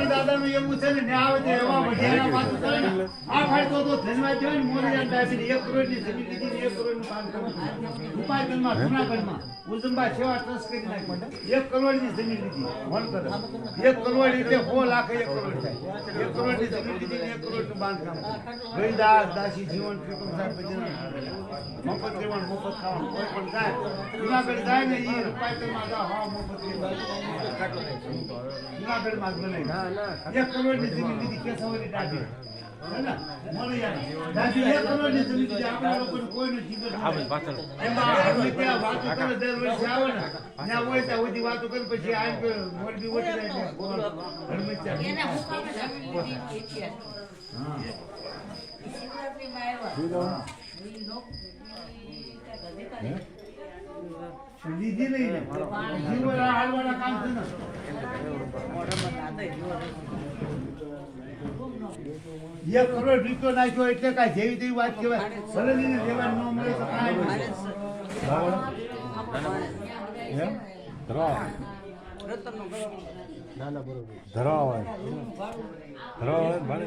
દાદા નું એવું છે ને આવે છે એવા વઢિયાના પાછું કરે ને આ ફાયદો તો ધનવા જોઈ ને મોરિયા દાબી 1 કરોડ ની જમીન લીધી 1 કરોડ નું કામ કર્યું ઉપાયગઢમાં જૂનાગઢમાં ઉજંબા સેવા ટ્રસ્ટ કરી નાખી 1 કરોડ ની જમીન લીધી વણ કરે 1 કરોડ એટલે 100 લાખ 1 કરોડ થાય 1 કરોડ ની જમીન લીધી 1 કરોડ નું બાંધકામ ગઈદાસ દાસી જીવન ત્રિકમ સાહેબ પછી મફત રહેવાનું મફત ખાવાનું કોઈ પણ જાય જૂનાગઢ જાય ને એ ઉપાયગઢમાં જાવ હા મફત જૂનાગઢ માં બને 1 કરોડ ની જમીન લીધી કેસવરી દાદી મને યાર દાદી 1 કરોડ ની જમીન લીધી આપણા લોકોને કોઈનો જીગર નથી એમાં આપણે ત્યાં વાતો કરે દર વર્ષે આવે ને ત્યાં હોય ત્યાં બધી વાતો કરે પછી આ મોરબી ઓટી જાય હરમિત્યા એને હુકામે જમીન લીધી છે હા શિવરાત્રી માં આવ્યા લીધી લઈને જીવરા હાલવાના કામ છે ને એક કરોડ રૂપિયો નાખ્યો એટલે કાંઈ જેવી તેવી વાત કહેવાય ભલે લઈને લેવા ન મળે તો કાંઈ ના બરોબર ધરાવાય ભાડે